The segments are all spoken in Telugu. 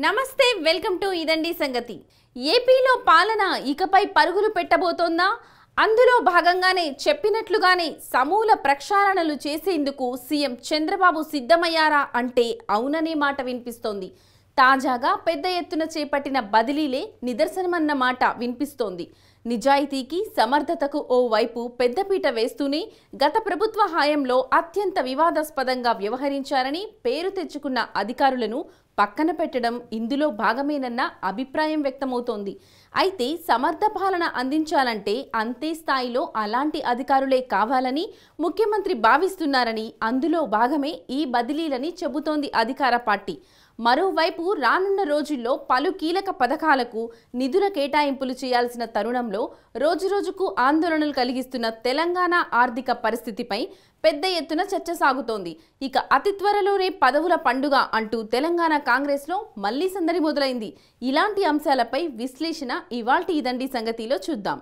నమస్తే వెల్కమ్ టు ఇదండి సంగతి. ఏపీలో పాలన ఇకపై పరుగులు పెట్టబోతోందా? అందులో భాగంగానే చెప్పినట్లుగానే సమూల ప్రక్షాళనలు చేసేందుకు సీఎం చంద్రబాబు సిద్ధమయ్యారా అంటే అవుననే మాట వినిపిస్తోంది. తాజాగా పెద్ద ఎత్తున చేపట్టిన బదిలీలే నిదర్శనమన్న మాట వినిపిస్తోంది. నిజాయితీకి సమర్థతకు ఓ వైపు పెద్దపీట వేస్తూనే గత ప్రభుత్వ హయాంలో అత్యంత వివాదాస్పదంగా వ్యవహరించారని పేరు తెచ్చుకున్న అధికారులను పక్కన పెట్టడం ఇందులో భాగమేనన్న అభిప్రాయం వ్యక్తమవుతోంది. అయితే సమర్థ పాలన అందించాలంటే అంతే స్థాయిలో అలాంటి అధికారులే కావాలని ముఖ్యమంత్రి భావిస్తున్నారని అందులో భాగమే ఈ బదిలీలని చెబుతోంది అధికార పార్టీ. మరోవైపు రానున్న రోజుల్లో పలు కీలక పథకాలకు నిధుల కేటాయింపులు చేయాల్సిన తరుణంలో రోజురోజుకు ఆందోళనలు కలిగిస్తున్న తెలంగాణ ఆర్థిక పరిస్థితిపై పెద్ద ఎత్తున చర్చ సాగుతోంది. ఇక అతి త్వరలోనే పదవుల పండుగ అంటూ తెలంగాణ కాంగ్రెస్లో మళ్లీ సందడి మొదలైంది. ఇలాంటి అంశాలపై విశ్లేషణ ఇవాల్టి ఇదండి సంగతిలో చూద్దాం.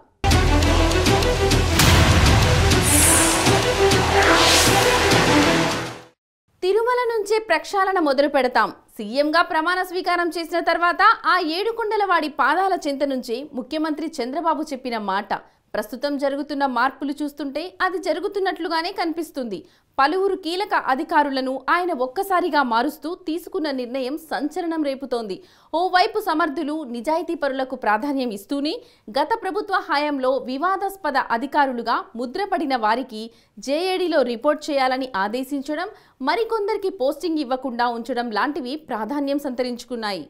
తిరుమల నుంచే ప్రక్షాళన మొదలు పెడతాం. సీఎంగా ప్రమాణ స్వీకారం చేసిన తర్వాత ఆ ఏడుకొండలవాడి పాదాల చెంత నుంచే ముఖ్యమంత్రి చంద్రబాబు చెప్పిన మాట ప్రస్తుతం జరుగుతున్న మార్పులు చూస్తుంటే అది జరుగుతున్నట్లుగానే కనిపిస్తుంది. పలువురు కీలక అధికారులను ఆయన ఒక్కసారిగా మారుస్తూ తీసుకున్న నిర్ణయం సంచలనం రేపుతోంది. ఓవైపు సమర్థులు నిజాయితీ పరులకు ప్రాధాన్యం ఇస్తూనే గత ప్రభుత్వ హయాంలో వివాదాస్పద అధికారులుగా ముద్రపడిన వారికి జేఏడీలో రిపోర్ట్ చేయాలని ఆదేశించడం, మరికొందరికి పోస్టింగ్ ఇవ్వకుండా ఉంచడం లాంటివి ప్రాధాన్యం సంతరించుకున్నాయి.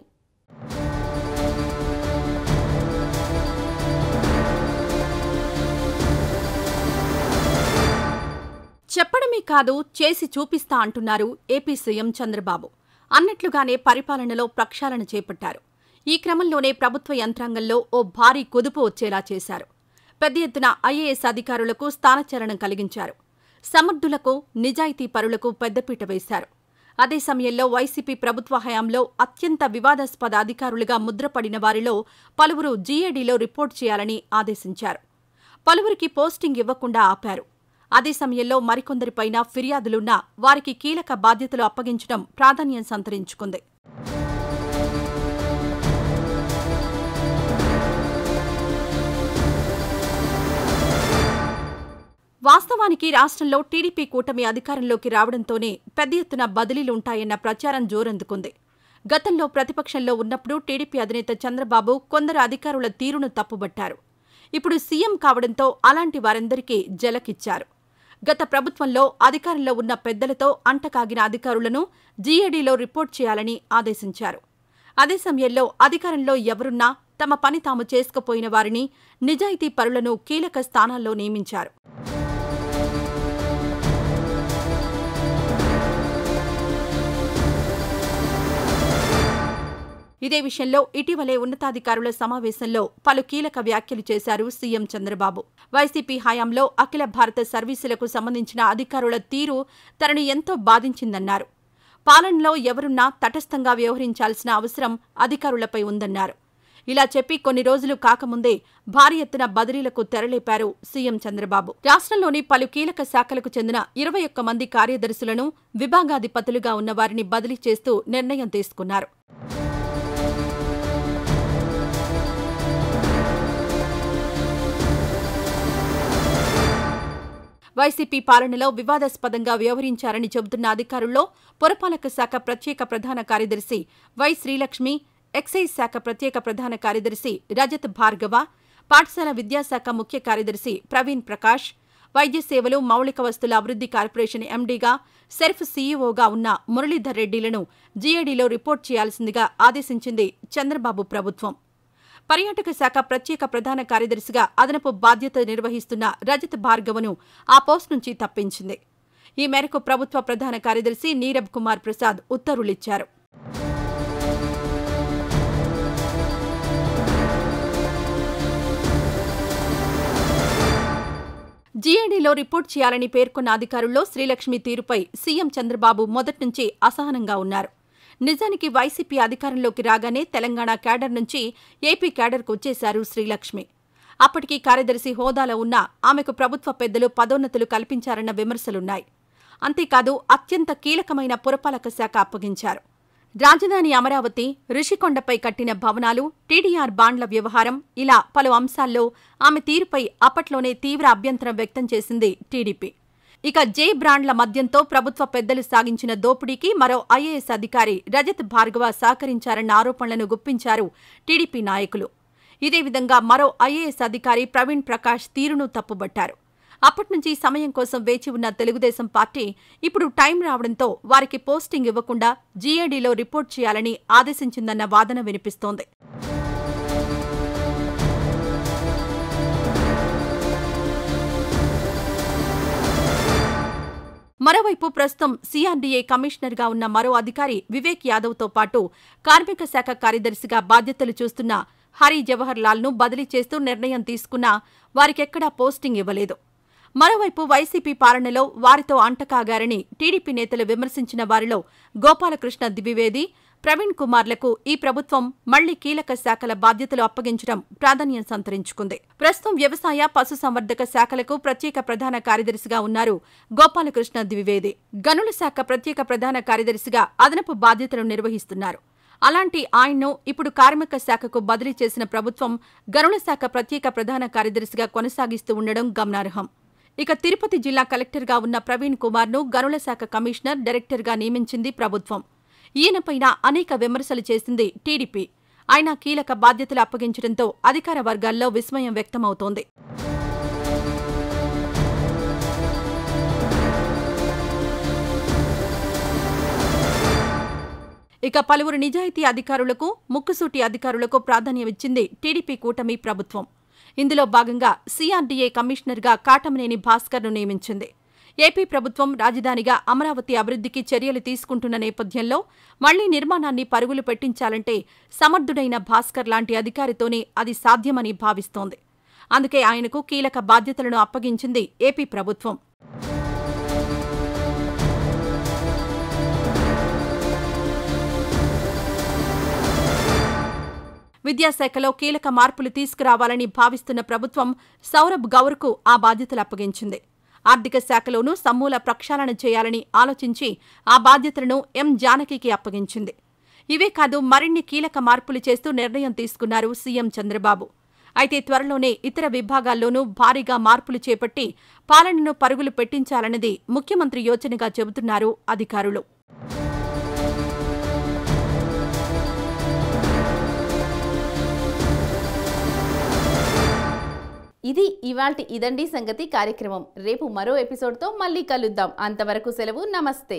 చెప్పడమే కాదు చేసి చూపిస్తా అంటున్నారు ఏపీ సీఎం చంద్రబాబు. అన్నట్లుగానే పరిపాలనలో ప్రక్షాళన చేపట్టారు. ఈ క్రమంలోనే ప్రభుత్వ యంత్రాంగంలో ఓ భారీ కుదుపు వచ్చేలా చేశారు. పెద్ద ఎత్తున ఐఏఎస్ అధికారులకు స్థానచలనం కలిగించారు. సమర్థులకు నిజాయితీ పరులకు పెద్దపీట వేశారు. అదే సమయంలో వైసీపీ ప్రభుత్వ హయాంలో అత్యంత వివాదాస్పద అధికారులుగా ముద్రపడిన వారిలో పలువురు జీఏడీలో రిపోర్ట్ చేయాలని ఆదేశించారు. పలువురికి పోస్టింగ్ ఇవ్వకుండా ఆపారు. అదే సమయంలో మరికొందరిపైన ఫిర్యాదులున్నా వారికి కీలక బాధ్యతలు అప్పగించడం ప్రాధాన్యం సంతరించుకుంది. వాస్తవానికి రాష్ట్రంలో టీడీపీ కూటమి అధికారంలోకి రావడంతోనే పెద్ద ఎత్తున బదిలీలుంటాయన్న ప్రచారం జోరందుకుంది. గతంలో ప్రతిపక్షంలో ఉన్నప్పుడు టీడీపీ అధినేత చంద్రబాబు కొందరు అధికారుల తీరును తప్పుబట్టారు. ఇప్పుడు సీఎం కావడంతో అలాంటి వారందరికీ జలకిచ్చారు. గత ప్రభుత్వంలో అధికారంలో ఉన్న పెద్దలతో అంటకాగిన అధికారులను జీఏడీలో రిపోర్ట్ చేయాలని ఆదేశించారు. అదే సమయంలో అధికారంలో ఎవరున్నా తమ పని తాము చేసుకుపోయిన వారిని, నిజాయితీ పరులను కీలక స్థానాల్లో నియమించారు. ఇదే విషయంలో ఇటీవలే ఉన్నతాధికారుల సమావేశంలో పలు కీలక వ్యాఖ్యలు చేశారు సీఎం చంద్రబాబు. వైసీపీ హయాంలో అఖిల భారత సర్వీసులకు సంబంధించిన అధికారుల తీరు తనని ఎంతో బాధించిందన్నారు. పాలనలో ఎవరున్నా తటస్థంగా వ్యవహరించాల్సిన అవసరం అధికారులపై ఉందన్నారు. ఇలా చెప్పి కొన్ని రోజులు కాకముందే భారీ ఎత్తున బదిలీలకు తెరలేపారు సీఎం చంద్రబాబు. రాష్ట్రంలోని పలు కీలక శాఖలకు చెందిన 21 మంది కార్యదర్శులను విభాగాధిపతులుగా ఉన్న వారిని బదిలీ చేస్తూ నిర్ణయం తీసుకున్నారు. వైసీపీ పాలనలో వివాదాస్పదంగా వ్యవహరించారని చెబుతున్న అధికారుల్లో పురపాలక శాఖ ప్రత్యేక ప్రధాన కార్యదర్శి వై శ్రీలక్ష్మి, ఎక్సైజ్ శాఖ ప్రత్యేక ప్రధాన కార్యదర్శి రజత్ భార్గవ, పాఠశాల విద్యాశాఖ ముఖ్య కార్యదర్శి ప్రవీణ్ ప్రకాష్, వైద్య సేవలు మౌలిక వస్తుల అభివృద్ధి కార్పొరేషన్ ఎండీగా, సెర్ఫ్ సీఈఓగా ఉన్న మురళీధర్ రెడ్డిలను జీఏడీలో రిపోర్ట్ చేయాల్సిందిగా ఆదేశించింది చంద్రబాబు ప్రభుత్వం. పర్యాటక శాఖ ప్రత్యేక ప్రధాన కార్యదర్శిగా అదనపు బాధ్యత నిర్వహిస్తున్న రజత్ భార్గవను ఆ పోస్టు నుంచి తప్పించింది. ఈ మేరకు ప్రభుత్వ ప్రధాన కార్యదర్శి నీరబ్ కుమార్ ప్రసాద్ ఉత్తర్వులిచ్చారు. జీఏడీలో రిపోర్ట్ చేయాలని పేర్కొన్న అధికారుల్లో శ్రీలక్ష్మి తీరుపై సీఎం చంద్రబాబు మొదట్నుంచి అసహనంగా ఉన్నారు. నిజానికి వైసీపీ అధికారంలోకి రాగానే తెలంగాణ క్యాడర్ నుంచి ఏపీ క్యాడర్కు వచ్చేశారు శ్రీలక్ష్మి. అప్పటికీ కార్యదర్శి హోదాలో ఉన్న ఆమెకు ప్రభుత్వ పెద్దలు పదోన్నతులు కల్పించారన్న విమర్శలున్నాయి. అంతేకాదు అత్యంత కీలకమైన పురపాలక శాఖ అప్పగించారు. రాజధాని అమరావతి, రుషికొండపై కట్టిన భవనాలు, టీడీఆర్ బాండ్ల వ్యవహారం ఇలా పలు అంశాల్లో ఆమె తీరుపై అప్పట్లోనే తీవ్ర అభ్యంతరం వ్యక్తం చేసింది టీడీపీ. ఇక జే బ్రాండ్ల మద్యంతో ప్రభుత్వ పెద్దలు సాగించిన దోపిడీకి మరో ఐఏఎస్ అధికారి రజత్ భార్గవ సహకరించారన్న ఆరోపణలను గుప్పించారు టీడీపీ నాయకులు. ఇదే విధంగా మరో ఐఏఎస్ అధికారి ప్రవీణ్ ప్రకాష్ తీరును తప్పుబట్టారు. అప్పట్నుంచి సమయం కోసం వేచి ఉన్న తెలుగుదేశం పార్టీ ఇప్పుడు టైం రావడంతో వారికి పోస్టింగ్ ఇవ్వకుండా జీఏడీలో రిపోర్ట్ చేయాలని ఆదేశించిందన్న వాదన వినిపిస్తోంది. మరోవైపు ప్రస్తుతం సీఆర్డీఏ కమిషనర్గా ఉన్న మరో అధికారి వివేక్ యాదవ్తో పాటు కార్మిక శాఖ కార్యదర్శిగా బాధ్యతలు చూస్తున్న హరి జవహర్ లాల్ను బదిలీ చేస్తూ నిర్ణయం తీసుకున్నా వారికెక్కడా పోస్టింగ్ ఇవ్వలేదు. మరోవైపు వైసీపీ పాలనలో వారితో అంటకాగారని టీడీపీ నేతలు విమర్శించిన వారిలో గోపాలకృష్ణ ద్వివేది, ప్రవీణ్ కుమార్లకు ఈ ప్రభుత్వం మళ్లీ కీలక శాఖల బాధ్యతలు అప్పగించడం ప్రాధాన్యం సంతరించుకుంది. ప్రస్తుతం వ్యవసాయ, పశుసంవర్ధక శాఖలకు ప్రత్యేక ప్రధాన కార్యదర్శిగా ఉన్నారు గోపాలకృష్ణ ద్వివేది. గనుల శాఖ ప్రత్యేక ప్రధాన కార్యదర్శిగా అదనపు బాధ్యతలు నిర్వహిస్తున్నారు. అలాంటి ఆయన్ను ఇప్పుడు కార్మిక శాఖకు బదిలీ చేసిన ప్రభుత్వం గనుల శాఖ ప్రత్యేక ప్రధాన కార్యదర్శిగా కొనసాగిస్తూ ఉండడం గమనార్హం. ఇక తిరుపతి జిల్లా కలెక్టర్గా ఉన్న ప్రవీణ్ కుమార్ను గనుల శాఖ కమిషనర్, డైరెక్టర్గా నియమించింది ప్రభుత్వం. ఈయనపైన అనేక విమర్శలు చేసింది టీడీపీ. ఆయన కీలక బాధ్యతలు అప్పగించడంతో అధికార వర్గాల్లో విస్మయం వ్యక్తమవుతోంది. ఇక పలువురు నిజాయితీ అధికారులకు, ముక్కుసూటి అధికారులకు ప్రాధాన్యమిచ్చింది టీడీపీ కూటమి ప్రభుత్వం. ఇందులో భాగంగా సీఆర్డీఏ కమిషనర్గా కాటమనేని భాస్కర్ను నియమించింది. ఏపీ ప్రభుత్వం రాజధానిగా అమరావతి అభివృద్ధికి చర్యలు తీసుకుంటున్న నేపథ్యంలో మళ్లీ నిర్మాణాన్ని పరుగులు పెట్టించాలంటే సమర్థుడైన భాస్కర్ లాంటి అధికారితోనే అది సాధ్యమని భావిస్తోంది. అందుకే ఆయనకు కీలక బాధ్యతలను అప్పగించింది ఏపీ ప్రభుత్వం. విద్యాశాఖలో కీలక మార్పులు తీసుకురావాలని భావిస్తున్న ప్రభుత్వం సౌరభ్ గౌర్కు ఆ బాధ్యతలు అప్పగించింది. ఆర్థిక శాఖలోనూ సమూల ప్రక్షాళన చేయాలని ఆలోచించి ఆ బాధ్యతలను ఎం జానకికి అప్పగించింది. ఇవే కాదు, మరిన్ని కీలక మార్పులు చేస్తూ నిర్ణయం తీసుకున్నారు సీఎం చంద్రబాబు. అయితే త్వరలోనే ఇతర విభాగాల్లోనూ భారీగా మార్పులు చేపట్టి పాలనను పరుగులు పెట్టించాలన్నది ముఖ్యమంత్రి యోచనగా చెబుతున్నారు అధికారులు. ఇది ఇవాల్టి ఇదండి సంగతి కార్యక్రమం. రేపు మరో ఎపిసోడ్తో మళ్ళీ కలుద్దాం. అంతవరకు సెలవు. నమస్తే.